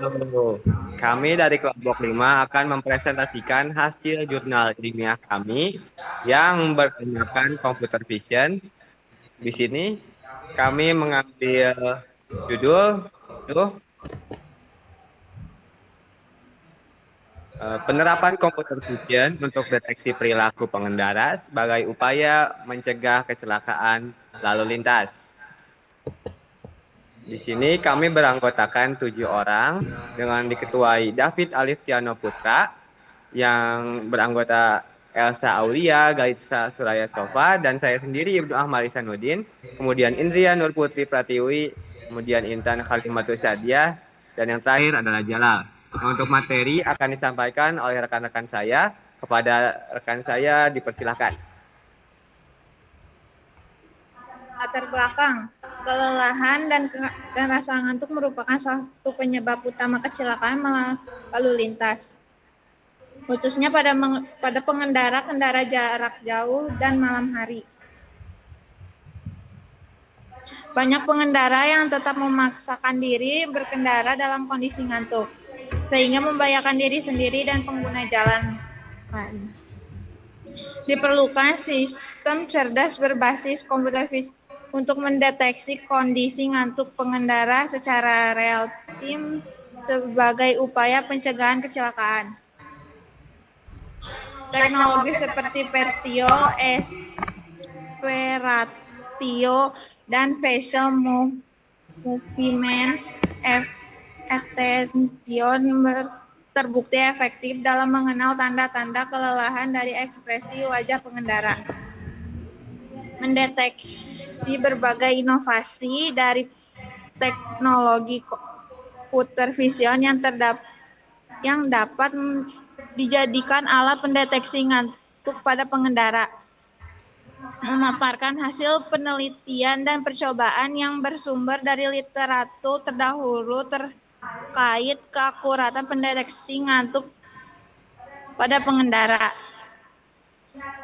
Halo, kami dari kelompok 5 akan mempresentasikan hasil jurnal ilmiah kami yang bertemakan computer vision. Di sini kami mengambil judul itu penerapan computer vision untuk deteksi perilaku pengendara sebagai upaya mencegah kecelakaan lalu lintas. Di sini kami beranggotakan 7 orang dengan diketuai David Aliftiano Putra yang beranggota Elsa Aulia, Gaitsa Suraya Sofa, dan saya sendiri Ibnu Ahmad Isanuddin, kemudian Indria Nur Putri Pratiwi, kemudian Intan Khalimatus Sadia, dan yang terakhir adalah Jalal. Nah, untuk materi akan disampaikan oleh rekan-rekan saya. Kepada rekan saya dipersilahkan. Latar belakang, kelelahan dan rasa ngantuk merupakan salah satu penyebab utama kecelakaan lalu lintas, khususnya pada pengendara kendara jarak jauh dan malam hari. Banyak pengendara yang tetap memaksakan diri berkendara dalam kondisi ngantuk, sehingga membahayakan diri sendiri dan pengguna jalan lain. Diperlukan sistem cerdas berbasis komputer vision untuk mendeteksi kondisi ngantuk pengendara secara real time sebagai upaya pencegahan kecelakaan. Teknologi seperti Persio, Esperatio, dan Facial Movement Attention terbukti efektif dalam mengenal tanda-tanda kelelahan dari ekspresi wajah pengendara. Mendeteksi berbagai inovasi dari teknologi computer vision yang dapat dijadikan alat pendeteksi ngantuk pada pengendara. Memaparkan hasil penelitian dan percobaan yang bersumber dari literatur terdahulu terkait keakuratan pendeteksi ngantuk pada pengendara.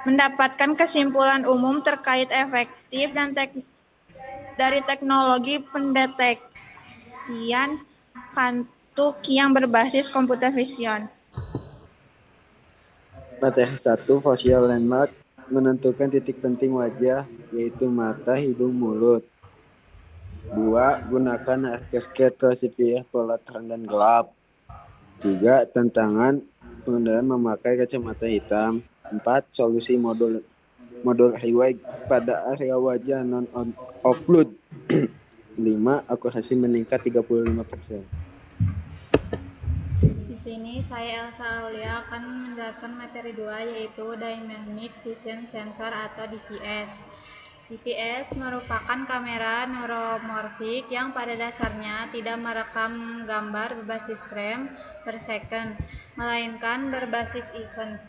Mendapatkan kesimpulan umum terkait efektif dan dari teknologi pendeteksian kantuk yang berbasis computer vision. Materi 1, facial landmark, menentukan titik penting wajah, yaitu mata, hidung, mulut. 2. Gunakan cascade classifier pola terang dan gelap. 3. Tantangan pengendara memakai kacamata hitam. 4. Solusi modul highway pada area wajah non-occlude. 5. Akurasi meningkat 35%. Di sini saya Elsa Aulia akan menjelaskan materi 2 yaitu Dynamic Vision Sensor atau DVS. DVS merupakan kamera neuromorfik yang pada dasarnya tidak merekam gambar berbasis frame per second, melainkan berbasis event.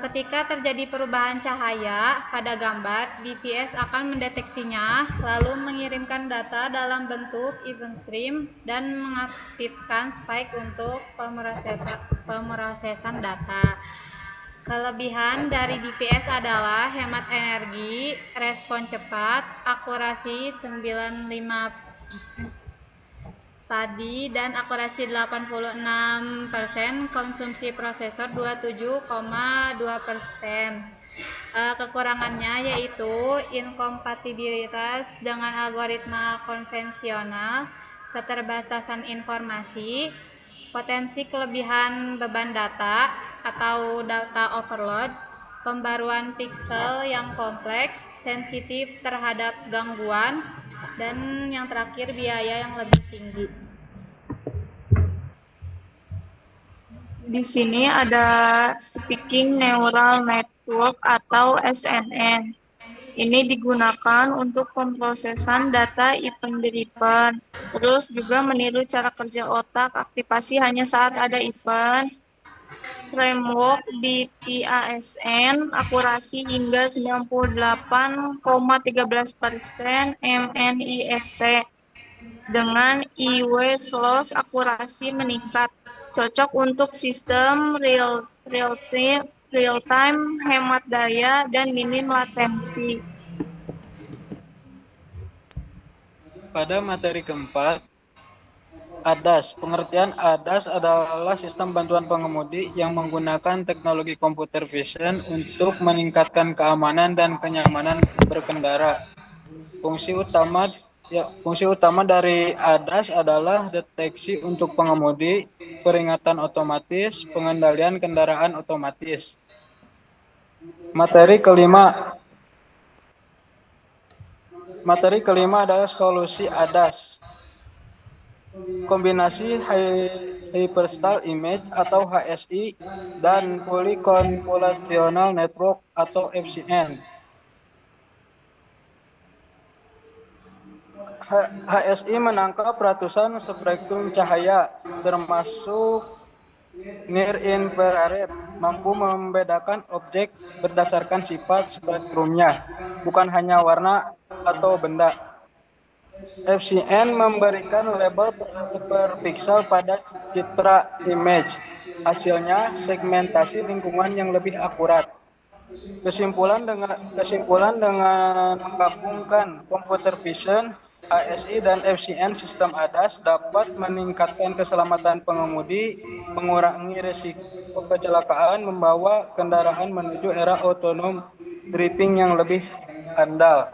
Ketika terjadi perubahan cahaya pada gambar, DVS akan mendeteksinya, lalu mengirimkan data dalam bentuk event stream dan mengaktifkan spike untuk pemrosesan data. Kelebihan dari DVS adalah hemat energi, respon cepat, akurasi 95% tadi dan akurasi 86%, konsumsi prosesor 27,2%. Kekurangannya yaitu inkompatibilitas dengan algoritma konvensional, keterbatasan informasi, potensi kelebihan beban data atau data overload, pembaruan pixel yang kompleks, sensitif terhadap gangguan, dan yang terakhir biaya yang lebih tinggi. Di sini ada Speaking Neural Network atau SNN. Ini digunakan untuk pemrosesan data event driven. Terus juga meniru cara kerja otak, aktivasi hanya saat ada event. Framework di TASN, akurasi hingga 98,13% MNIST. Dengan IWS loss, akurasi meningkat. Cocok untuk sistem real time, hemat daya, dan minim latensi. Pada materi keempat, ADAS. Pengertian ADAS adalah sistem bantuan pengemudi yang menggunakan teknologi computer vision untuk meningkatkan keamanan dan kenyamanan berkendara. Fungsi utama dari ADAS adalah deteksi untuk pengemudi, peringatan otomatis, pengendalian kendaraan otomatis. Materi kelima adalah solusi ADAS. Kombinasi Hyperstyle Image atau HSI dan Fully Convolutional Network atau FCN. HSI menangkap ratusan spektrum cahaya, termasuk near infrared, mampu membedakan objek berdasarkan sifat spektrumnya, bukan hanya warna atau benda. FCN memberikan label per pixel pada citra image. Hasilnya segmentasi lingkungan yang lebih akurat. Kesimpulan dengan menggabungkan computer vision, HSI dan FCN sistem ADAS dapat meningkatkan keselamatan pengemudi, mengurangi risiko kecelakaan, membawa kendaraan menuju era otonom driving yang lebih andal.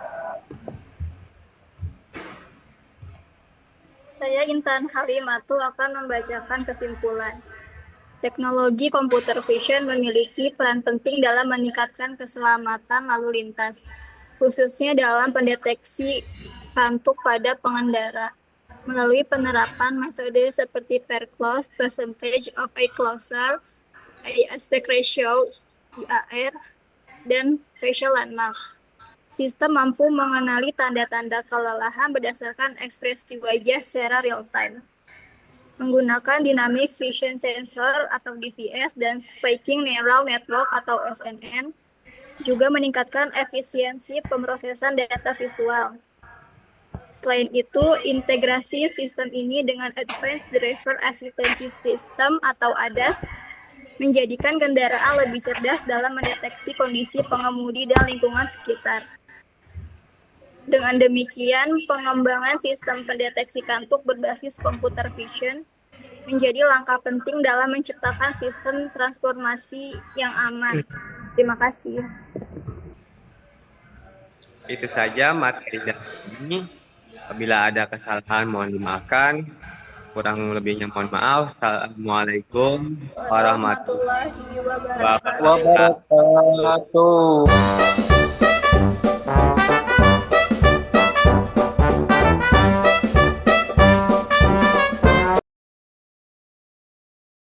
Saya Intan Halimatu akan membacakan kesimpulan. Teknologi computer vision memiliki peran penting dalam meningkatkan keselamatan lalu lintas, khususnya dalam pendeteksi kantuk pada pengendara. Melalui penerapan metode seperti per close, percentage of a closer, aspect ratio, IAR, dan facial landmark. Sistem mampu mengenali tanda-tanda kelelahan berdasarkan ekspresi wajah secara real-time. Menggunakan Dynamic Vision Sensor atau DVS dan Spiking Neural Network atau SNN, juga meningkatkan efisiensi pemrosesan data visual. Selain itu, integrasi sistem ini dengan Advanced Driver Assistance System atau ADAS menjadikan kendaraan lebih cerdas dalam mendeteksi kondisi pengemudi dan lingkungan sekitar. Dengan demikian, pengembangan sistem pendeteksi kantuk berbasis computer vision menjadi langkah penting dalam menciptakan sistem transportasi yang aman. Terima kasih. Itu saja materi dari ini. Apabila ada kesalahan mohon dimaafkan. Kurang lebihnya mohon maaf. Assalamualaikum warahmatullahi wabarakatuh.